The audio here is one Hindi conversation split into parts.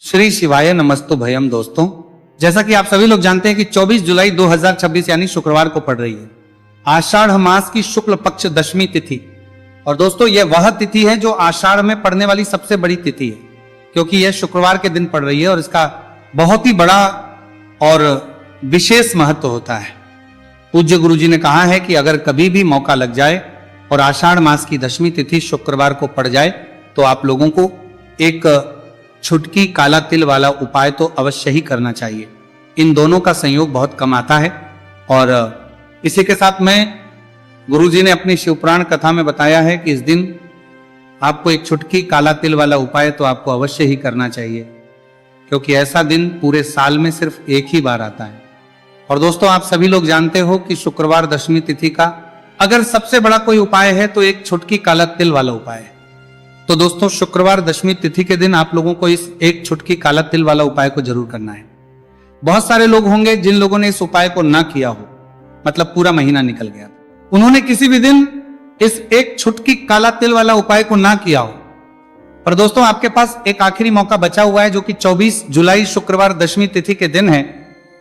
श्री शिवाय नमस्तु भयम। दोस्तों, जैसा कि आप सभी लोग जानते हैं कि 24 जुलाई 2026 यानी शुक्रवार को पड़ रही है आषाढ़ मास की शुक्ल पक्ष दशमी तिथि। और दोस्तों, यह वह तिथि है जो आषाढ़ में पड़ने वाली सबसे बड़ी तिथि है, क्योंकि यह शुक्रवार के दिन पड़ रही है और इसका बहुत ही बड़ा और विशेष महत्व होता है। पूज्य गुरु जी ने कहा है कि अगर कभी भी मौका लग जाए और आषाढ़ मास की दशमी तिथि शुक्रवार को पड़ जाए तो आप लोगों को एक छुटकी काला तिल वाला उपाय तो अवश्य ही करना चाहिए। इन दोनों का संयोग बहुत कम आता है। और इसी के साथ में गुरुजी ने अपनी शिवपुराण कथा में बताया है कि इस दिन आपको एक छुटकी काला तिल वाला उपाय तो आपको अवश्य ही करना चाहिए, क्योंकि ऐसा दिन पूरे साल में सिर्फ एक ही बार आता है। और दोस्तों, आप सभी लोग जानते हो कि शुक्रवार दशमी तिथि का अगर सबसे बड़ा कोई उपाय है तो एक छुटकी काला तिल वाला उपाय है। तो दोस्तों, शुक्रवार दशमी तिथि के दिन आप लोगों को इस एक छुटकी काला तिल वाला उपाय को जरूर करना है। बहुत सारे लोग होंगे जिन लोगों ने इस उपाय को ना किया हो, मतलब पूरा महीना निकल गया, उन्होंने किसी भी दिन इस एक छुटकी काला तिल वाला उपाय को ना किया हो। पर दोस्तों, आपके पास एक आखिरी मौका बचा हुआ है जो कि 24 जुलाई शुक्रवार दशमी तिथि के दिन है।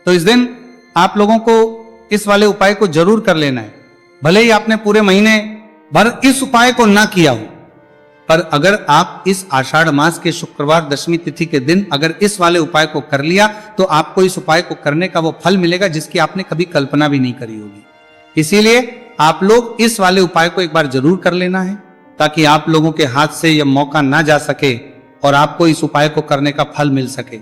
तो इस दिन आप लोगों को इस वाले उपाय को जरूर कर लेना है। भले ही आपने पूरे महीने भर इस उपाय को ना किया हो, पर अगर आप इस आषाढ़ मास के शुक्रवार दशमी तिथि के दिन अगर इस वाले उपाय को कर लिया तो आपको इस उपाय को करने का वो फल मिलेगा जिसकी आपने कभी कल्पना भी नहीं करी होगी। इसीलिए आप लोग इस वाले उपाय को एक बार जरूर कर लेना है, ताकि आप लोगों के हाथ से यह मौका ना जा सके और आपको इस उपाय को करने का फल मिल सके।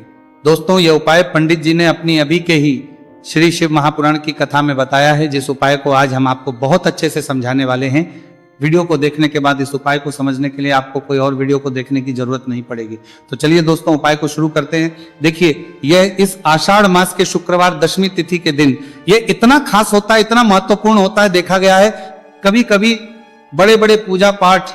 दोस्तों, यह उपाय पंडित जी ने अपनी अभी के ही श्री शिव महापुराण की कथा में बताया है, जिस उपाय को आज हम आपको बहुत अच्छे से समझाने वाले हैं। वीडियो को देखने के बाद इस उपाय को समझने के लिए आपको कोई और वीडियो को देखने की जरूरत नहीं पड़ेगी। तो चलिए दोस्तों, उपाय को शुरू करते हैं। देखिए, यह इस आषाढ़ मास के शुक्रवार दशमी तिथि के दिन यह इतना खास होता है, इतना महत्वपूर्ण होता है। देखा गया है कभी कभी बड़े बड़े पूजा पाठ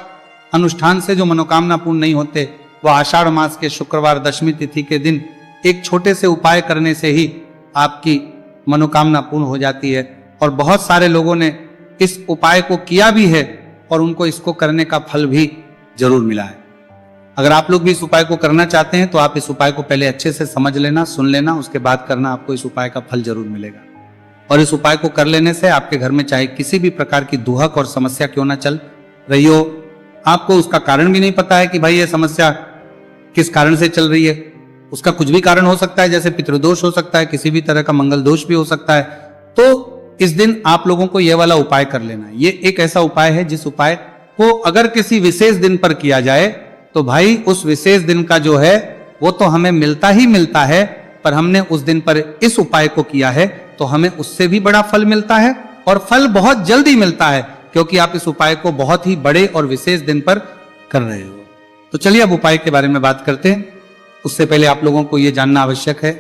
अनुष्ठान से जो मनोकामना पूर्ण नहीं होते, वह आषाढ़ मास के शुक्रवार दशमी तिथि के दिन एक छोटे से उपाय करने से ही आपकी मनोकामना पूर्ण हो जाती है। और बहुत सारे लोगों ने इस उपाय को किया भी है और उनको इसको करने का फल भी जरूर मिला है। अगर आप लोग भी इस उपाय को करना चाहते हैं तो आप इस उपाय को पहले अच्छे से समझ लेना, सुन लेना, उसके बाद करना, आपको इस उपाय का फल जरूर मिलेगा। और इस उपाय को कर लेने से आपके घर में चाहे किसी भी प्रकार की दुहक और समस्या क्यों ना चल रही हो, आपको उसका कारण भी नहीं पता है कि भाई ये समस्या किस कारण से चल रही है, उसका कुछ भी कारण हो सकता है, जैसे पितृदोष हो सकता है, किसी भी तरह का मंगल दोष भी हो सकता है। तो इस दिन आप लोगों को यह वाला उपाय कर लेना है। ये एक ऐसा उपाय है जिस उपाय को अगर किसी विशेष दिन पर किया जाए तो भाई उस विशेष दिन का जो है वो तो हमें मिलता ही मिलता है, पर हमने उस दिन पर इस उपाय को किया है तो हमें उससे भी बड़ा फल मिलता है, और फल बहुत जल्दी मिलता है, क्योंकि आप इस उपाय को बहुत ही बड़े और विशेष दिन पर कर रहे हो। तो चलिए अब उपाय के बारे में बात करते हैं। उससे पहले आप लोगों को यह जानना आवश्यक है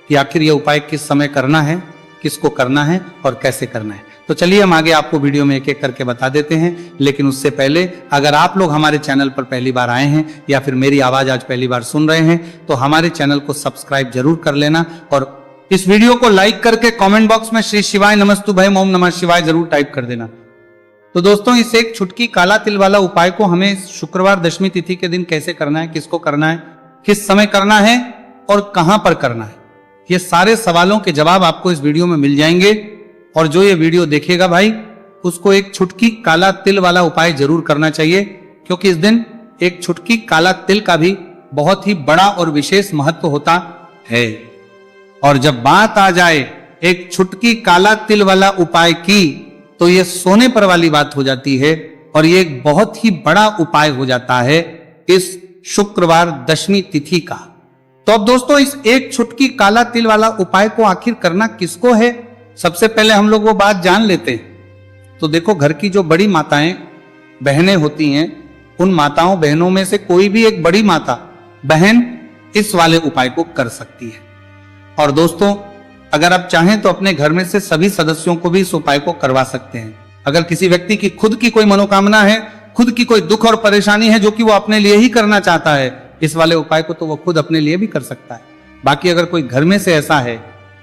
कि आखिर यह उपाय किस समय करना है, किसको करना है और कैसे करना है। तो चलिए हम आगे आपको वीडियो में एक एक करके बता देते हैं। लेकिन उससे पहले अगर आप लोग हमारे चैनल पर पहली बार आए हैं या फिर मेरी आवाज आज पहली बार सुन रहे हैं तो हमारे चैनल को सब्सक्राइब जरूर कर लेना, और इस वीडियो को लाइक करके कमेंट बॉक्स में श्री शिवाय नमस्तु भयम ओम नमः शिवाय जरूर टाइप कर देना। तो दोस्तों, इस एक छुटकी काला तिल वाला उपाय को हमें शुक्रवार दशमी तिथि के दिन कैसे करना है, किसको करना है, किस समय करना है और कहां पर करना है, ये सारे सवालों के जवाब आपको इस वीडियो में मिल जाएंगे। और जो ये वीडियो देखेगा भाई, उसको एक छुटकी काला तिल वाला उपाय जरूर करना चाहिए, क्योंकि इस दिन एक छुटकी काला तिल का भी बहुत ही बड़ा और विशेष महत्व होता है। और जब बात आ जाए एक छुटकी काला तिल वाला उपाय की, तो ये सोने पर वाली बात हो जाती है और ये एक बहुत ही बड़ा उपाय हो जाता है इस शुक्रवार दशमी तिथि का। तो अब दोस्तों, इस एक छुटकी काला तिल वाला उपाय को आखिर करना किसको है, सबसे पहले हम लोग वो बात जान लेते हैं। तो देखो, घर की जो बड़ी माताएं बहनें होती हैं, उन माताओं बहनों में से कोई भी एक बड़ी माता बहन इस वाले उपाय को कर सकती है। और दोस्तों, अगर आप चाहें तो अपने घर में से सभी सदस्यों को भी इस उपाय को करवा सकते हैं। अगर किसी व्यक्ति की खुद की कोई मनोकामना है, खुद की कोई दुख और परेशानी है जो कि वो अपने लिए ही करना चाहता है, इस वाले उपाय को तो वो खुद अपने लिए भी कर सकता है। बाकी अगर कोई घर में से ऐसा है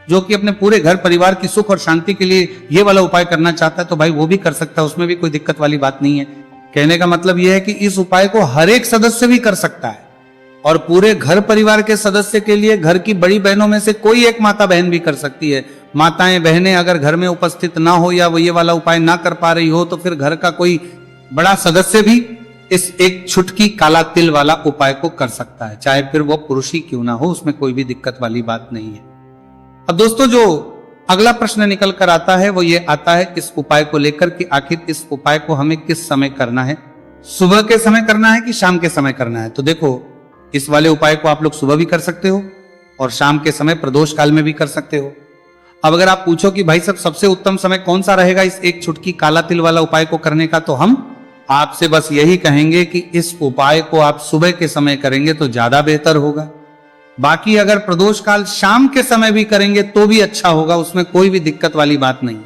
जो कि अपने पूरे घर परिवार की सुख और शांति के लिए ये वाला उपाय करना चाहता है, तो भाई वो भी कर सकता है, उसमें भी कोई दिक्कत वाली बात नहीं है। कहने का मतलब यह है कि इस उपाय को हर एक सदस्य भी कर सकता है। और पूरे घर परिवार के सदस्य के लिए घर की बड़ी बहनों में से कोई एक माता बहन भी कर सकती है। माताएं बहनें अगर घर में उपस्थित ना हो या वो ये वाला उपाय ना कर पा रही हो तो फिर घर का कोई बड़ा सदस्य भी इस एक छुटकी काला तिल वाला उपाय को कर सकता है, चाहे फिर वो पुरुष ही क्यों ना हो, उसमें कोई भी दिक्कत वाली बात नहीं है। अब दोस्तों जो अगला प्रश्न निकल कर आता है वो ये आता है इस उपाय को लेकर कि आखिर इस उपाय को हमें किस समय करना है, सुबह के समय करना है कि शाम के समय करना है। तो देखो, इस वाले उपाय को आप लोग सुबह भी कर सकते हो और शाम के समय प्रदोष काल में भी कर सकते हो। अब अगर आप पूछो कि भाई साहब सबसे उत्तम समय कौन सा रहेगा इस एक छुटकी काला तिल वाला उपाय को करने का, तो हम आपसे बस यही कहेंगे कि इस उपाय को आप सुबह के समय करेंगे तो ज्यादा बेहतर होगा। बाकी अगर प्रदोष काल शाम के समय भी करेंगे तो भी अच्छा होगा, उसमें कोई भी दिक्कत वाली बात नहीं।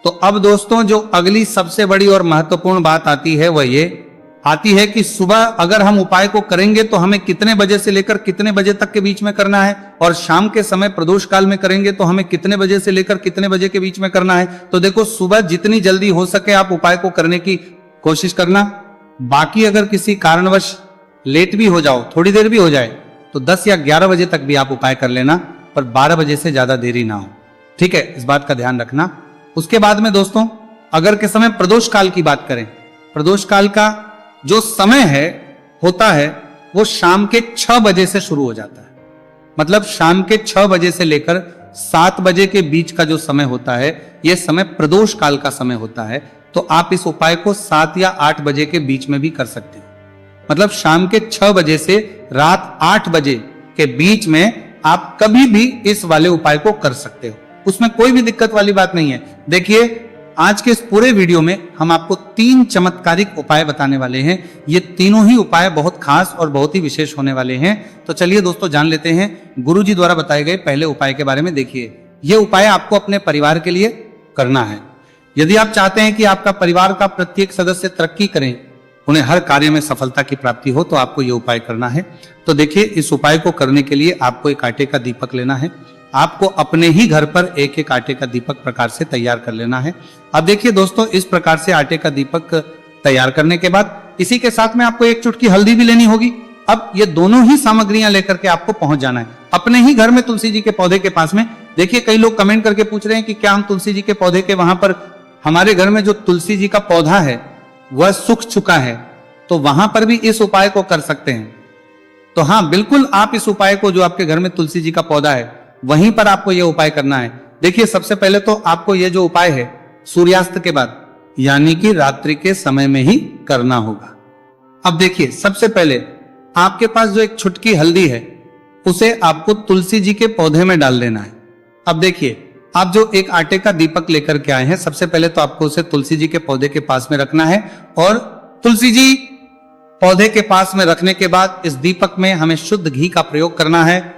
तो अब दोस्तों जो अगली सबसे बड़ी और महत्वपूर्ण बात आती है वह ये आती है कि सुबह अगर हम उपाय को करेंगे तो हमें कितने बजे से लेकर कितने बजे तक के बीच में करना है, और शाम के समय प्रदोष काल में करेंगे तो हमें कितने बजे से लेकर कितने बजे के बीच में करना है। तो देखो, सुबह जितनी जल्दी हो सके आप उपाय को करने की कोशिश करना। बाकी अगर किसी कारणवश लेट भी हो जाओ, थोड़ी देर भी हो जाए, तो 10 या 11 बजे तक भी आप उपाय कर लेना, पर 12 बजे से ज्यादा देरी ना हो। ठीक है, इस बात का ध्यान रखना। उसके बाद में दोस्तों अगर के समय प्रदोष काल की बात करें, प्रदोष काल का जो समय है होता है वो शाम के 6 बजे से शुरू हो जाता है। मतलब शाम के 6 बजे से लेकर 7 बजे के बीच का जो समय होता है यह समय प्रदोष काल का समय होता है। तो आप इस उपाय को 7 या 8 बजे के बीच में भी कर सकते हो। मतलब शाम के 6 बजे से रात 8 बजे के बीच में आप कभी भी इस वाले उपाय को कर सकते हो, उसमें कोई भी दिक्कत वाली बात नहीं है। देखिए, आज के इस पूरे वीडियो में हम आपको 3 चमत्कारिक उपाय बताने वाले हैं। ये तीनों ही उपाय बहुत खास और बहुत ही विशेष होने वाले हैं। तो चलिए दोस्तों जान लेते हैं गुरुजी द्वारा बताए गए पहले उपाय के बारे में। देखिए, ये उपाय आपको अपने परिवार के लिए करना है। यदि आप चाहते हैं कि आपका परिवार का प्रत्येक सदस्य तरक्की करें, उन्हें हर कार्य में सफलता की प्राप्ति हो, तो आपको ये उपाय करना है। तो देखिए, इस उपाय को करने के लिए आपको एक आटे का दीपक लेना है। आपको अपने ही घर पर एक एक आटे का दीपक प्रकार से तैयार कर लेना है। अब देखिए दोस्तों, इस प्रकार से आटे का दीपक तैयार करने के बाद इसी के साथ में आपको एक चुटकी हल्दी भी लेनी होगी। अब ये दोनों ही सामग्रियां लेकर के आपको पहुंच जाना है अपने ही घर में तुलसी जी के पौधे के पास में। देखिए, कई लोग कमेंट करके पूछ रहे हैं कि क्या हम तुलसी जी के पौधे के वहां पर, हमारे घर में जो तुलसी जी का पौधा है वह सूख चुका है, तो वहां पर भी इस उपाय को कर सकते हैं। तो हाँ, बिल्कुल आप इस उपाय को, जो आपके घर में तुलसी जी का पौधा है वहीं पर आपको यह उपाय करना है। देखिए, सबसे पहले तो आपको यह जो उपाय है सूर्यास्त के बाद यानी कि रात्रि के समय में ही करना होगा। अब देखिए, सबसे पहले आपके पास जो एक छुटकी हल्दी है उसे आपको तुलसी जी के पौधे में डाल देना है। अब देखिए, आप जो एक आटे का दीपक लेकर के आए हैं, सबसे पहले तो आपको उसे तुलसी जी के पौधे के पास में रखना है, और तुलसी जी पौधे के पास में रखने के बाद इस दीपक में हमें शुद्ध घी का प्रयोग करना है,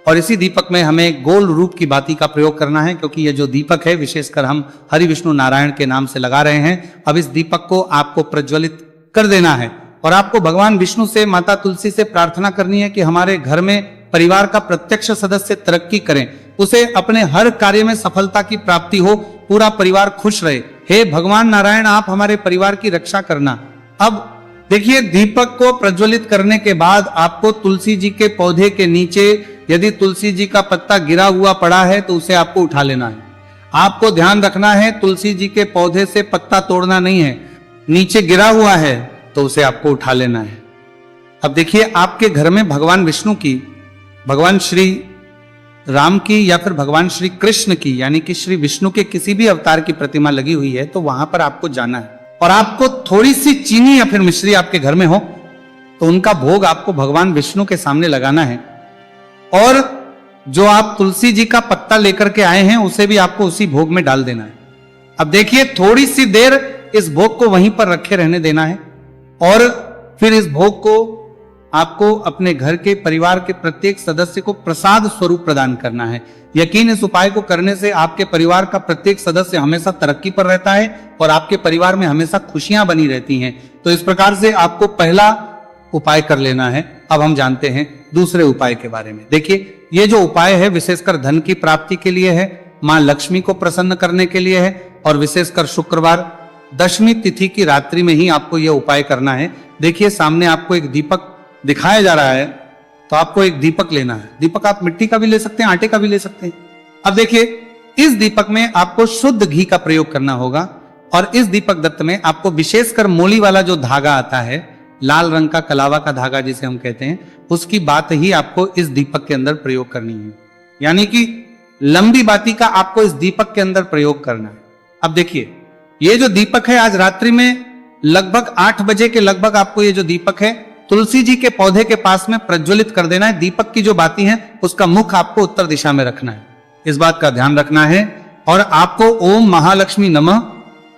और इसी दीपक में हमें गोल रूप की बाती का प्रयोग करना है, क्योंकि ये जो दीपक है विशेषकर हम हरि विष्णु नारायण के नाम से लगा रहे हैं। अब इस दीपक को आपको प्रज्वलित कर देना है, और आपको भगवान विष्णु से, माता तुलसी से प्रार्थना करनी है कि हमारे घर में परिवार का प्रत्यक्ष सदस्य तरक्की करें, उसे अपने हर कार्य में सफलता की प्राप्ति हो, पूरा परिवार खुश रहे। हे भगवान नारायण, आप हमारे परिवार की रक्षा करना। अब देखिए, दीपक को प्रज्वलित करने के बाद आपको तुलसी जी के पौधे के नीचे यदि तुलसी जी का पत्ता गिरा हुआ पड़ा है तो उसे आपको उठा लेना है। आपको ध्यान रखना है, तुलसी जी के पौधे से पत्ता तोड़ना नहीं है। नीचे गिरा हुआ है तो उसे आपको उठा लेना है। अब देखिए, आपके घर में भगवान विष्णु की, भगवान श्री राम की, या फिर भगवान श्री कृष्ण की यानी कि श्री विष्णु के किसी भी अवतार की प्रतिमा लगी हुई है, तो वहां पर आपको जाना है, और आपको थोड़ी सी चीनी या फिर मिश्री आपके घर में हो तो उनका भोग आपको भगवान विष्णु के सामने लगाना है, और जो आप तुलसी जी का पत्ता लेकर के आए हैं उसे भी आपको उसी भोग में डाल देना है। अब देखिए, थोड़ी सी देर इस भोग को वहीं पर रखे रहने देना है, और फिर इस भोग को आपको अपने घर के परिवार के प्रत्येक सदस्य को प्रसाद स्वरूप प्रदान करना है। यकीन, इस उपाय को करने से आपके परिवार का प्रत्येक सदस्य हमेशा तरक्की पर रहता है और आपके परिवार में हमेशा खुशियां बनी रहती हैं। तो इस प्रकार से आपको पहला उपाय कर लेना है। अब हम जानते हैं दूसरे उपाय के बारे में। देखिए, ये जो उपाय है विशेषकर धन की प्राप्ति के लिए है, मां लक्ष्मी को प्रसन्न करने के लिए है, और विशेषकर शुक्रवार दशमी तिथि की रात्रि में ही आपको यह उपाय करना है। देखिए, सामने आपको एक दीपक दिखाया जा रहा है, तो आपको एक दीपक लेना है। दीपक आप मिट्टी का भी ले सकते हैं, आटे का भी ले सकते हैं। अब देखिए, इस दीपक में आपको शुद्ध घी का प्रयोग करना होगा और इस दीपक दत्त में आपको विशेषकर मोली वाला जो धागा आता है, लाल रंग का कलावा का धागा जिसे हम कहते हैं, उसकी बात ही आपको इस दीपक के अंदर प्रयोग करनी है। यानी कि लंबी बाती का आपको इस दीपक के अंदर प्रयोग करना है। अब देखिए, ये जो दीपक है आज रात्रि में लगभग 8 बजे के लगभग आपको ये जो दीपक है तुलसी जी के पौधे के पास में प्रज्वलित कर देना है। दीपक की जो बाती है उसका मुख आपको उत्तर दिशा में रखना है, इस बात का ध्यान रखना है। और आपको ओम महालक्ष्मी नमः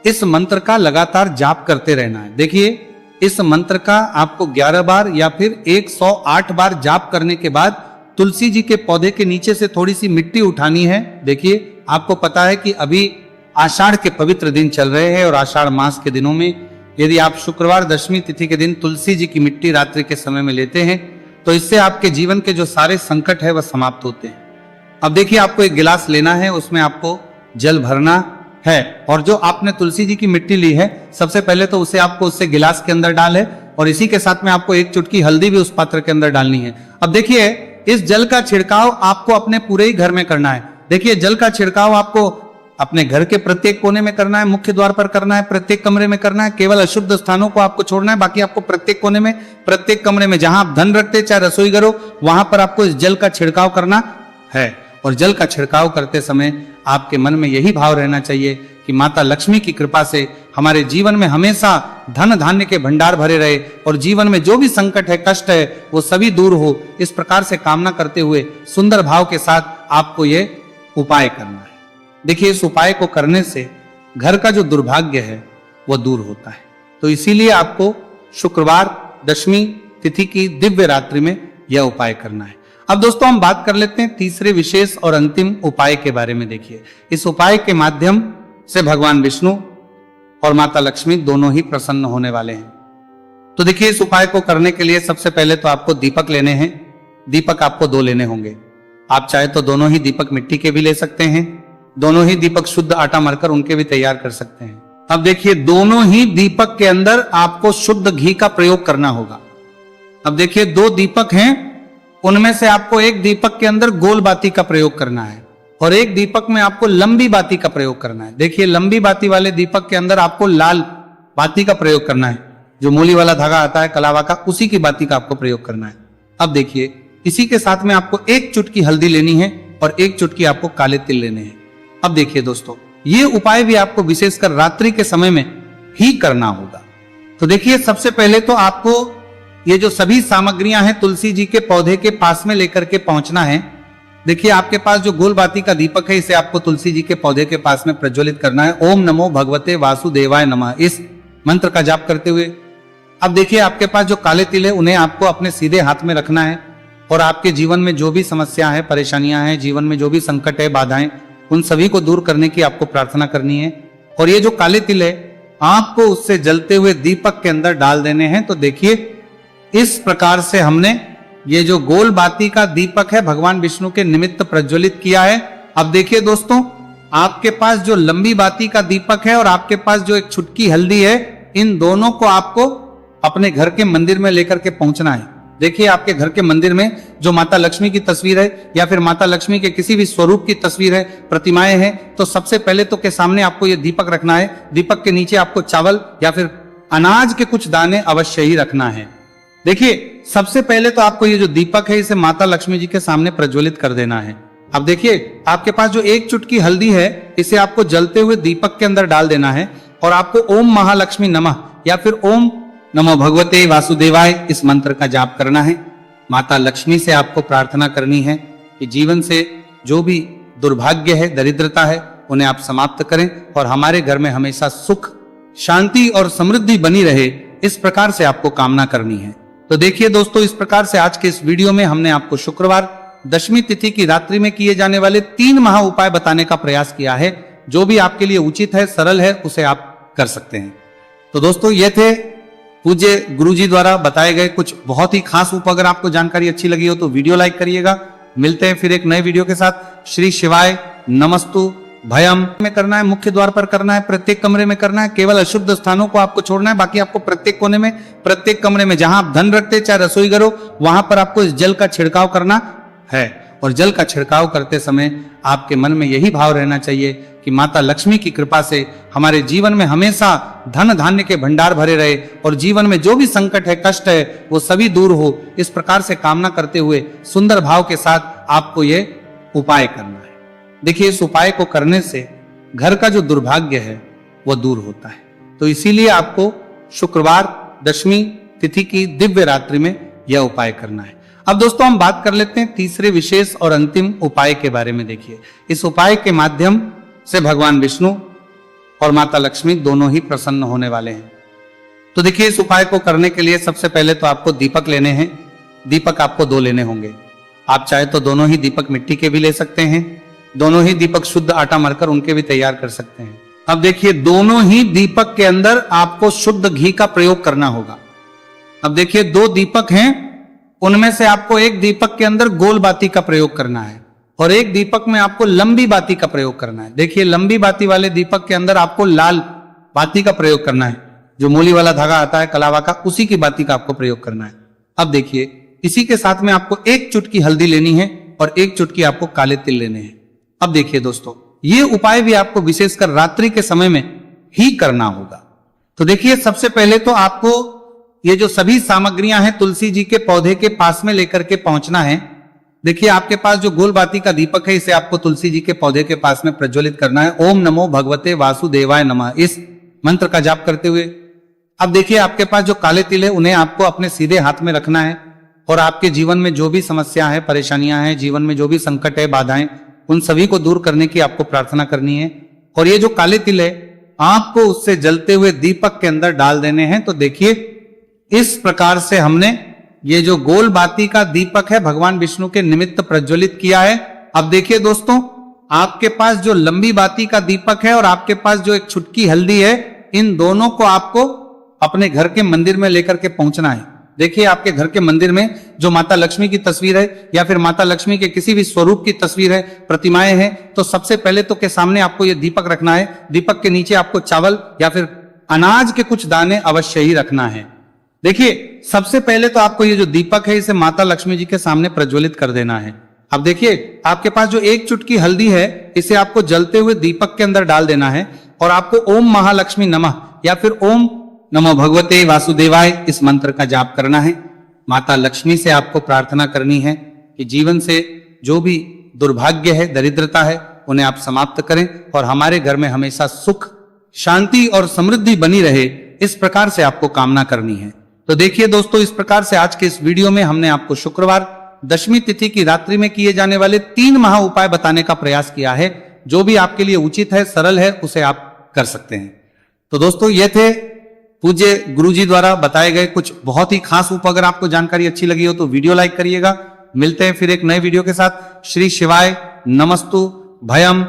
इस मंत्र का लगातार जाप करते रहना है। देखिए, इस मंत्र का आपको 11 बार या फिर 108 बार जाप करने के बाद तुलसी जी के पौधे के नीचे से थोड़ी सी मिट्टी उठानी है। देखिए, आपको पता है कि अभी आषाढ़ के पवित्र दिन चल रहे हैं और आषाढ़ मास के दिनों में यदि आप शुक्रवार दशमी तिथि के दिन तुलसी जी की मिट्टी रात्रि के समय में लेते हैं तो इससे आपके जीवन के जो सारे संकट है वह समाप्त होते हैं। अब देखिए, आपको एक गिलास लेना है, उसमें आपको जल भरना है और जो आपने तुलसी जी की मिट्टी ली है सबसे पहले तो उसे आपको उससे गिलास के अंदर डाल है और इसी के साथ में आपको एक चुटकी हल्दी भी उस पात्र के अंदर डालनी है। अब देखिए, इस जल का छिड़काव आपको अपने पूरे ही घर में करना है। देखिए, जल का छिड़काव आपको अपने घर के प्रत्येक कोने में करना है, मुख्य द्वार पर करना है, प्रत्येक कमरे में करना है। केवल अशुद्ध स्थानों को आपको छोड़ना है, बाकी आपको प्रत्येक कोने में, प्रत्येक कमरे में जहां आप धन रखते चाहे रसोई घर हो वहां पर आपको इस जल का छिड़काव करना है। और जल का छिड़काव करते समय आपके मन में यही भाव रहना चाहिए कि माता लक्ष्मी की कृपा से हमारे जीवन में हमेशा धन धान्य के भंडार भरे रहे और जीवन में जो भी संकट है, कष्ट है, वो सभी दूर हो। इस प्रकार से कामना करते हुए सुंदर भाव के साथ आपको ये उपाय करना है। देखिए, इस उपाय को करने से घर का जो दुर्भाग्य है वह दूर होता है। तो इसीलिए आपको शुक्रवार दशमी तिथि की दिव्य रात्रि में यह उपाय करना है। अब दोस्तों, हम बात कर लेते हैं तीसरे विशेष और अंतिम उपाय के बारे में। देखिए, इस उपाय के माध्यम से भगवान विष्णु और माता लक्ष्मी दोनों ही प्रसन्न होने वाले हैं। तो देखिए, इस उपाय को करने के लिए सबसे पहले तो आपको दीपक लेने हैं। दीपक आपको 2 लेने होंगे। आप चाहे तो दोनों ही दीपक मिट्टी के भी ले सकते हैं, दोनों ही दीपक शुद्ध आटा मरकर उनके भी तैयार कर सकते हैं। अब देखिए, दोनों ही दीपक के अंदर आपको शुद्ध घी का प्रयोग करना होगा। अब देखिए, 2 दीपक हैं, उनमें से आपको एक दीपक के अंदर गोल बाती का प्रयोग करना है और एक दीपक में आपको लंबी बाती का प्रयोग करना है। देखिए, लंबी बाती वाले दीपक के अंदर आपको लाल बाती का प्रयोग करना है, जो मूली वाला धागा आता है कलावा का, उसी की बाती का आपको प्रयोग करना है। अब देखिए, इसी के साथ में आपको एक चुटकी हल्दी लेनी है और एक चुटकी आपको काले तिल लेने हैं। अब देखिए दोस्तों, ये उपाय भी आपको विशेषकर रात्रि के समय में ही करना होगा। तो देखिए, सबसे पहले तो आपको ये जो सभी सामग्रियां हैं तुलसी जी के पौधे के पास में लेकर के पहुंचना है। देखिए, आपके पास जो गोल बाती का दीपक है इसे आपको तुलसी जी के पौधे के पास में प्रज्वलित करना है। ओम नमो भगवते वासुदेवाय नमः इस मंत्र का जाप करते हुए। अब देखिए, आपके पास जो काले तिल है उन्हें आपको अपने सीधे हाथ में रखना है और आपके जीवन में जो भी समस्या है, परेशानियां हैं, जीवन में जो भी संकट है, बाधाएं, उन सभी को दूर करने की आपको प्रार्थना करनी है। और ये जो काले तिल है आपको उससे जलते हुए दीपक के अंदर डाल देने हैं। तो देखिए, इस प्रकार से हमने ये जो गोल बाती का दीपक है भगवान विष्णु के निमित्त प्रज्वलित किया है। अब देखिए दोस्तों, आपके पास जो लंबी बाती का दीपक है और आपके पास जो एक छुटकी हल्दी है, इन दोनों को आपको अपने घर के मंदिर में लेकर के पहुंचना है। देखिए, आपके घर के मंदिर में जो माता लक्ष्मी की तस्वीर है या फिर माता लक्ष्मी के किसी भी स्वरूप की तस्वीर है, प्रतिमाएं हैं, तो सबसे पहले तो के सामने आपको ये दीपक रखना है। दीपक के नीचे आपको चावल या फिर अनाज के कुछ दाने अवश्य ही रखना है। देखिए, सबसे पहले तो आपको ये जो दीपक है इसे माता लक्ष्मी जी के सामने प्रज्वलित कर देना है। अब देखिए, आपके पास जो एक चुटकी हल्दी है इसे आपको जलते हुए दीपक के अंदर डाल देना है और आपको ओम महालक्ष्मी नमः या फिर ओम नमो भगवते वासुदेवाय इस मंत्र का जाप करना है। माता लक्ष्मी से आपको प्रार्थना करनी है कि जीवन से जो भी दुर्भाग्य है, दरिद्रता है, उन्हें आप समाप्त करें और हमारे घर में हमेशा सुख, शांति और समृद्धि बनी रहे, इस प्रकार से आपको कामना करनी है। तो देखिए दोस्तों, इस प्रकार से आज के इस वीडियो में हमने आपको शुक्रवार दशमी तिथि की रात्रि में किए जाने वाले 3 महा उपाय बताने का प्रयास किया है। जो भी आपके लिए उचित है, सरल है, उसे आप कर सकते हैं। तो दोस्तों, ये थे पूज्य गुरुजी द्वारा बताए गए कुछ बहुत ही खास उपाय। अगर आपको जानकारी अच्छी लगी हो तो वीडियो लाइक करिएगा। मिलते हैं फिर एक नए वीडियो के साथ। श्री शिवाय नमस्तु भयम में करना है, मुख्य द्वार पर करना है, प्रत्येक कमरे में करना है, केवल अशुद्ध स्थानों को आपको छोड़ना है, बाकी आपको प्रत्येक कोने में, प्रत्येक कमरे में जहां आप धन रखते चाहे रसोई घर हो, वहां पर आपको इस जल का छिड़काव करना है। और जल का छिड़काव करते समय आपके मन में यही भाव रहना चाहिए कि माता लक्ष्मी की कृपा से हमारे जीवन में हमेशा धन धान्य के भंडार भरे रहे और जीवन में जो भी संकट है, कष्ट है, वो सभी दूर हो। इस प्रकार से कामना करते हुए सुंदर भाव के साथ आपको ये उपाय करना है। देखिए, इस उपाय को करने से घर का जो दुर्भाग्य है वो दूर होता है। तो इसीलिए आपको शुक्रवार दशमी तिथि की दिव्य रात्रि में यह उपाय करना है। अब दोस्तों हम बात कर लेते हैं तीसरे विशेष और अंतिम उपाय के बारे में। देखिए, इस उपाय के माध्यम से भगवान विष्णु और माता लक्ष्मी दोनों ही प्रसन्न होने वाले हैं। तो देखिए, इस उपाय को करने के लिए सबसे पहले तो आपको दीपक लेने हैं। दीपक आपको 2 लेने होंगे। आप चाहे तो दोनों ही दीपक मिट्टी के भी ले सकते हैं, दोनों ही दीपक शुद्ध आटा मलकर उनके भी तैयार कर सकते हैं। अब देखिए, दोनों ही दीपक के अंदर आपको शुद्ध घी का प्रयोग करना होगा। अब देखिए, 2 दीपक हैं, उनमें से आपको एक दीपक के अंदर गोल बाती का प्रयोग करना है और एक दीपक में आपको लंबी बाती का प्रयोग करना है। देखिए, लंबी बाती वाले दीपक के अंदर आपको लाल बाती का प्रयोग करना है, जो मूली वाला धागा आता है कलावा का, उसी की बाती का आपको प्रयोग करना है। अब देखिए, इसी के साथ में आपको 1 चुटकी हल्दी लेनी है और 1 चुटकी आपको काले तिल लेने हैं। अब देखिए दोस्तों, ये उपाय भी आपको विशेषकर रात्रि के समय में ही करना होगा। तो देखिए, सबसे पहले तो आपको ये जो सभी सामग्रियां हैं तुलसी जी के पौधे के पास में लेकर के पहुंचना है। देखिए, आपके पास जो गोल बाती का दीपक है, इसे आपको तुलसी जी के पौधे के पास में प्रज्वलित करना है। ओम नमो भगवते वासुदेवाय नमः, इस मंत्र का जाप करते हुए। अब देखिए, आपके पास जो काले तिल है, उन्हें आपको अपने सीधे हाथ में रखना है और आपके जीवन में जो भी समस्या है, परेशानियां हैं, जीवन में जो भी संकट है, बाधाएं, उन सभी को दूर करने की आपको प्रार्थना करनी है। और ये जो काले तिल है, आपको उससे जलते हुए दीपक के अंदर डाल देने हैं। तो देखिए, इस प्रकार से हमने ये जो गोल बाती का दीपक है भगवान विष्णु के निमित्त प्रज्वलित किया है। अब देखिए दोस्तों, आपके पास जो लंबी बाती का दीपक है और आपके पास जो एक छुटकी हल्दी है, इन दोनों को आपको अपने घर के मंदिर में लेकर के पहुंचना है। देखिए, आपके घर के मंदिर में जो माता लक्ष्मी की तस्वीर है या फिर माता लक्ष्मी के किसी भी स्वरूप की तस्वीर है, प्रतिमाएं हैं, तो सबसे पहले तो के सामने आपको ये दीपक रखना है। दीपक के नीचे आपको चावल या फिर अनाज के कुछ दाने अवश्य ही रखना है। देखिए, सबसे पहले तो आपको ये जो दीपक है, इसे माता लक्ष्मी जी के सामने प्रज्वलित कर देना है। अब देखिए, आपके पास जो 1 चुटकी हल्दी है, इसे आपको जलते हुए दीपक के अंदर डाल देना है और आपको ओम महालक्ष्मी नमः या फिर ओम नमो भगवते वासुदेवाय इस मंत्र का जाप करना है। माता लक्ष्मी से आपको प्रार्थना करनी है कि जीवन से जो भी दुर्भाग्य है, दरिद्रता है, उन्हें आप समाप्त करें और हमारे घर में हमेशा सुख, शांति और समृद्धि बनी रहे। इस प्रकार से आपको कामना करनी है। तो देखिए दोस्तों, इस प्रकार से आज के इस वीडियो में हमने आपको शुक्रवार दशमी तिथि की रात्रि में किए जाने वाले 3 महा उपाय बताने का प्रयास किया है। जो भी आपके लिए उचित है, सरल है, उसे आप कर सकते हैं। तो दोस्तों, ये थे पूज्य गुरुजी द्वारा बताए गए कुछ बहुत ही खास उपाय। अगर आपको जानकारी अच्छी लगी हो तो वीडियो लाइक करिएगा। मिलते हैं फिर एक नए वीडियो के साथ। श्री शिवाय नमस्तु भयम।